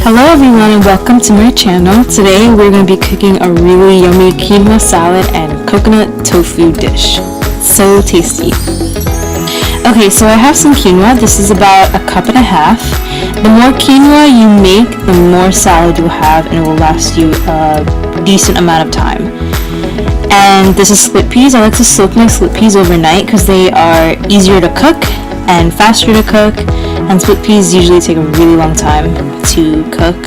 Hello everyone and welcome to my channel. Today we're going to be cooking a really yummy quinoa salad and coconut tofu dish. So tasty. Okay, so I have some quinoa. This is about a cup and a half. The more quinoa you make, the more salad you'll have, and it will last you a decent amount of time. And this is split peas. I like to soak my split peas overnight because they are easier to cook and faster to cook, and split peas usually take a really long time to cook.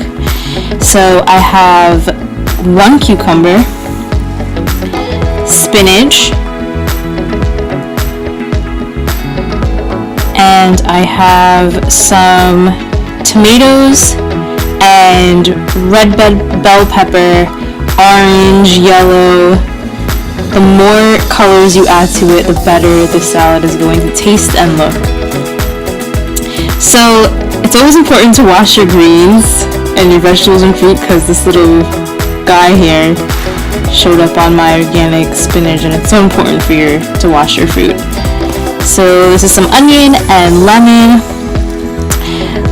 So I have 1 cucumber, spinach, and I have some tomatoes and red bell pepper, orange, yellow. The more colors you add to it, the better the salad is going to taste and look. So it's always important to wash your greens and your vegetables and fruit, because this little guy here showed up on my organic spinach, and it's so important for you to wash your fruit. So this is some onion and lemon,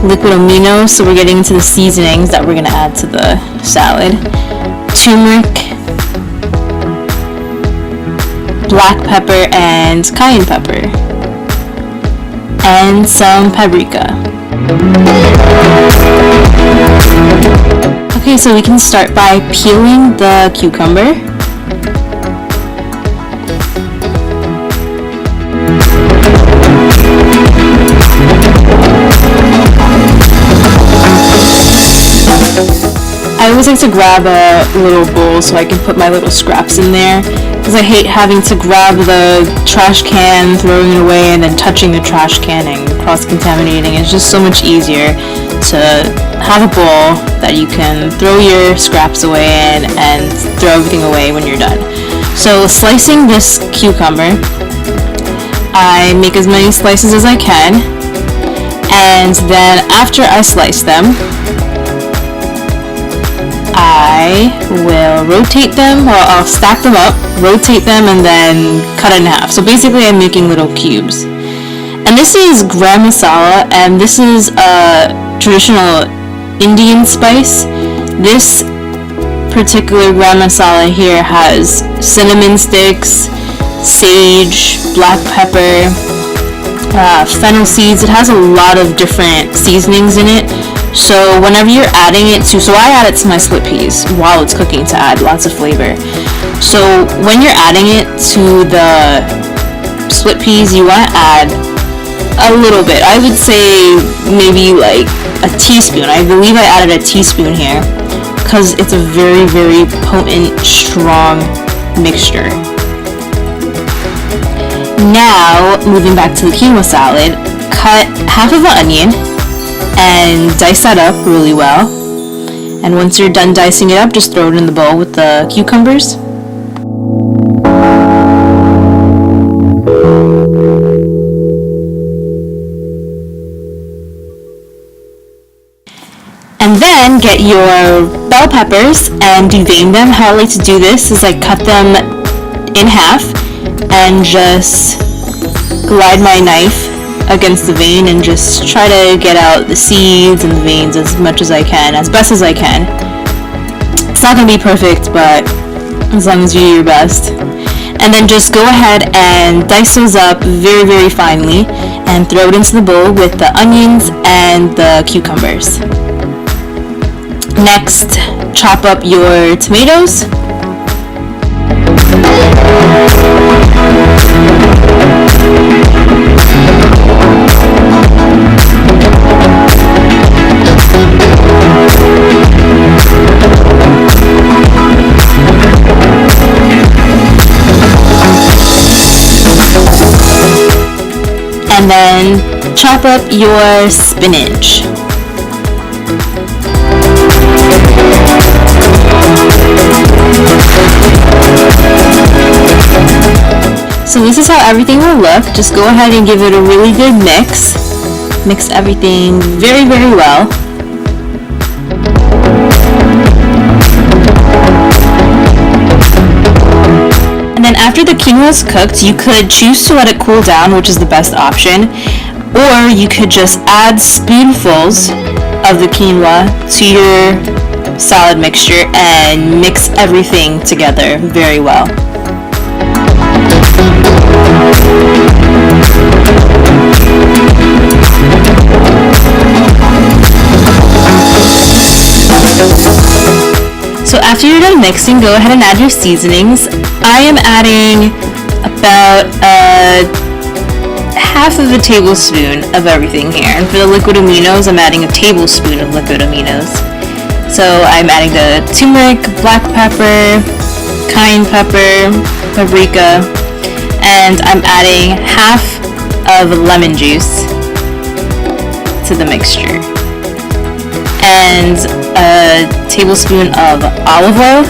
liquid amino, so we're getting into the seasonings that we're going to add to the salad. Turmeric, black pepper and cayenne pepper, and some paprika. Okay, so we can start by peeling the cucumber. I always like to grab a little bowl so I can put my little scraps in there, because I hate having to grab the trash can, throwing it away, and then touching the trash can and cross-contaminating. It's just so much easier to have a bowl that you can throw your scraps away in and throw everything away when you're done. So slicing this cucumber, I make as many slices as I can, and then after I slice them, I will rotate them, or I'll stack them up, rotate them, and then cut it in half. So basically I'm making little cubes. And this is gram masala, and this is a traditional Indian spice. This particular gram masala here has cinnamon sticks, sage, black pepper, fennel seeds. It has a lot of different seasonings in it. So whenever you're adding it to, so I add it to my split peas while it's cooking to add lots of flavor. So when you're adding it to the split peas, you want to add a little bit. I would say maybe like a teaspoon. I believe I added a teaspoon here because it's a very, very potent, strong mixture. Now, moving back to the quinoa salad, cut half of an onion and dice that up really well. And once you're done dicing it up, just throw it in the bowl with the cucumbers. And then get your bell peppers and devein them. How I like to do this is I cut them in half and just glide my knife against the vein and just try to get out the seeds and the veins as much as I can, as best as I can. It's not going to be perfect, but as long as you do your best. And then just go ahead and dice those up very, very finely and throw it into the bowl with the onions and the cucumbers. Next, chop up your tomatoes. And then chop up your spinach. So this is how everything will look. Just go ahead and give it a really good mix. Mix everything very, very well. And then after the quinoa is cooked, you could choose to let it cool down, which is the best option, or you could just add spoonfuls of the quinoa to your salad mixture and mix everything together very well. So after you're done mixing, go ahead and add your seasonings. I am adding about half of a tablespoon of everything here. And for the liquid aminos, I'm adding a tablespoon of liquid aminos. So I'm adding the turmeric, black pepper, cayenne pepper, paprika, and I'm adding half of lemon juice to the mixture. And a tablespoon of olive oil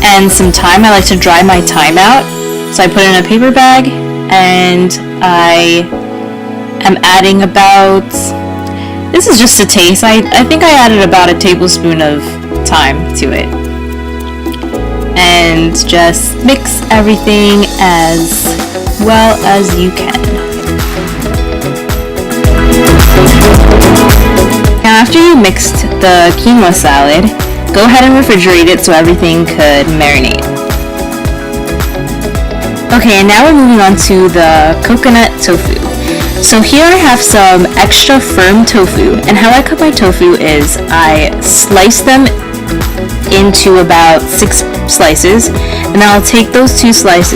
and some thyme. I like to dry my thyme out, so I put it in a paper bag, and I am adding about, this is just a taste, I think I added about a tablespoon of thyme to it, and just mix everything as well as you can. Now after you mixed the quinoa salad, go ahead and refrigerate it so everything could marinate. Okay, and now we're moving on to the coconut tofu. So here I have some extra firm tofu, and how I cut my tofu is I slice them into about 6 slices, and then I'll take those slices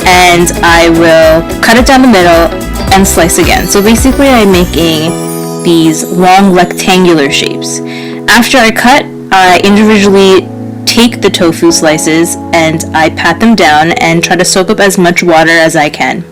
and I will cut it down the middle and slice again. So basically I'm making these long rectangular shapes. After I cut, I individually take the tofu slices and I pat them down and try to soak up as much water as I can.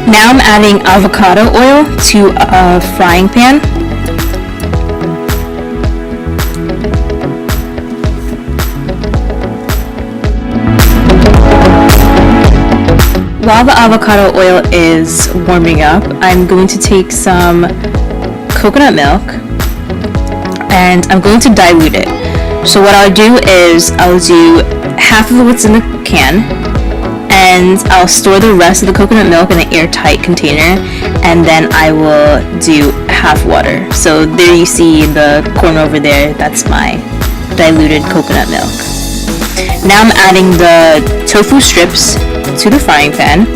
Now I'm adding avocado oil to a frying pan. While the avocado oil is warming up, I'm going to take some coconut milk and I'm going to dilute it. So what I'll do is I'll do half of what's in the can, and I'll store the rest of the coconut milk in an airtight container, and then I will do half water. So there you see the corner over there, that's my diluted coconut milk. Now I'm adding the tofu strips to the frying pan.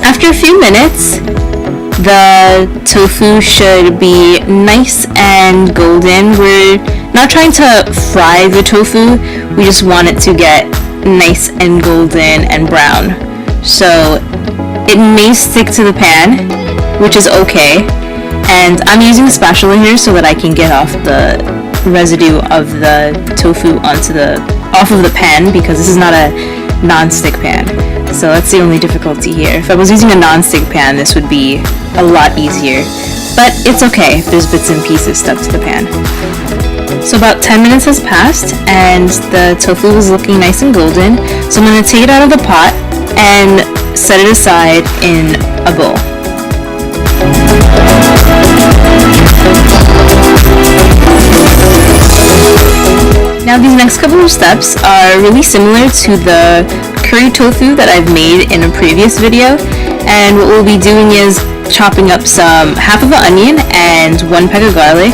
After a few minutes, the tofu should be nice and golden. We're not trying to fry the tofu, we just want it to get nice and golden and brown. So it may stick to the pan, which is okay, and I'm using a spatula here so that I can get off the residue of the tofu off of the pan, because this is not a non-stick pan. So that's the only difficulty here. If I was using a non-stick pan, this would be a lot easier, but it's okay if there's bits and pieces stuck to the pan. So about 10 minutes has passed and the tofu is looking nice and golden, so I'm going to take it out of the pot and set it aside in a bowl. Now these next couple of steps are really similar to the curry tofu that I've made in a previous video, and what we'll be doing is chopping up half of an onion and 1 peck of garlic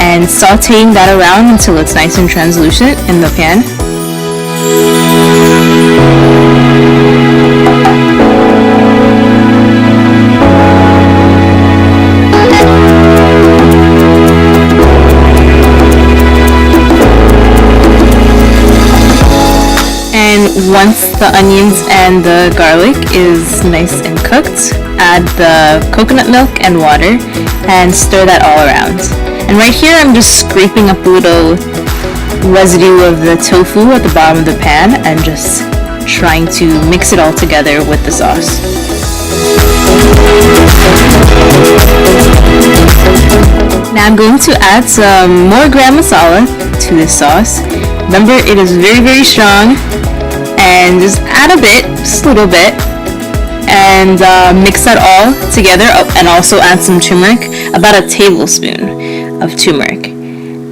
and sauteing that around until it's nice and translucent in the pan. Once the onions and the garlic is nice and cooked, add the coconut milk and water and stir that all around. And right here I'm just scraping up a little residue of the tofu at the bottom of the pan and just trying to mix it all together with the sauce. Now I'm going to add some more garam masala to this sauce. Remember, it is very strong, and just add a bit, just a little bit, and mix that all together. Oh, and also add some turmeric, about a tablespoon of turmeric,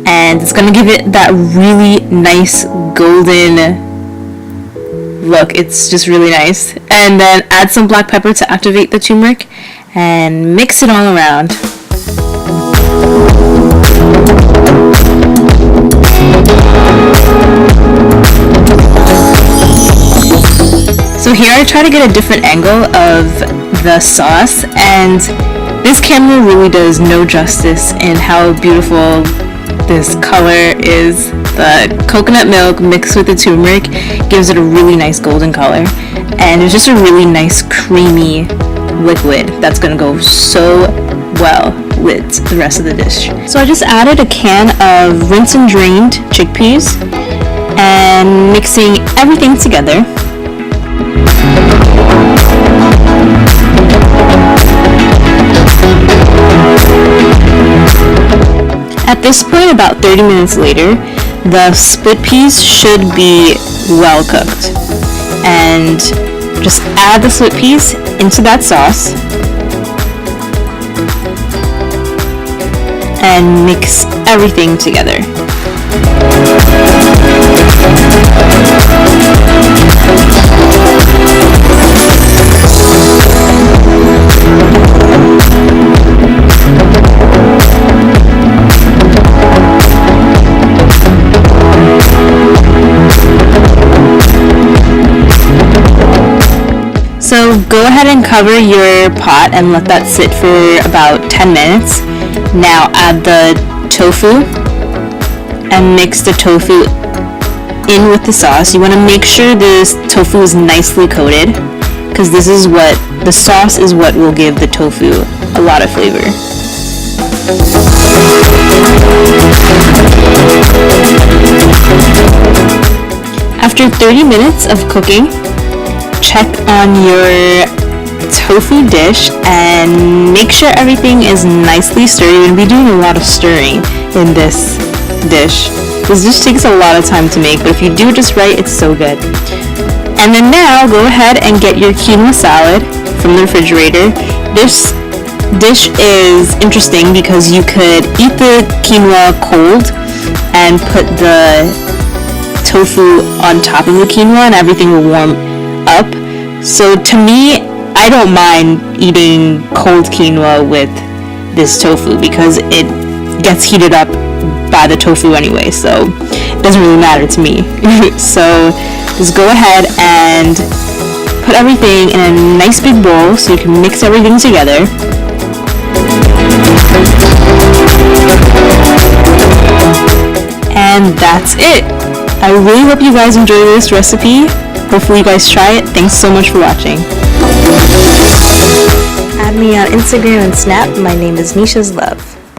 and it's gonna give it that really nice golden look. It's just really nice. And then add some black pepper to activate the turmeric, and mix it all around. So here I try to get a different angle of the sauce, and this camera really does no justice in how beautiful this color is. The coconut milk mixed with the turmeric gives it a really nice golden color, and it's just a really nice creamy liquid that's gonna go so well with the rest of the dish. So I just added a can of rinse and drained chickpeas and mixing everything together. At this point, about 30 minutes later, the split peas should be well cooked. And just add the split peas into that sauce and mix everything together. So go ahead and cover your pot and let that sit for about 10 minutes. Now add the tofu and mix the tofu in with the sauce. You want to make sure this tofu is nicely coated, because the sauce is what will give the tofu a lot of flavor. After 30 minutes of cooking, check on your tofu dish and make sure everything is nicely stirred. You're going to be doing a lot of stirring in this dish. This dish takes a lot of time to make, but if you do it just right, it's so good. And then now go ahead and get your quinoa salad from the refrigerator. This dish is interesting because you could eat the quinoa cold and put the tofu on top of the quinoa and everything will warm up. So to me, I don't mind eating cold quinoa with this tofu because it gets heated up by the tofu anyway, so it doesn't really matter to me. So just go ahead and put everything in a nice big bowl so you can mix everything together. And that's it. I really hope you guys enjoy this recipe. Hopefully you guys try it. Thanks so much for watching. Add me on Instagram and Snap. My name is Nisha's Love.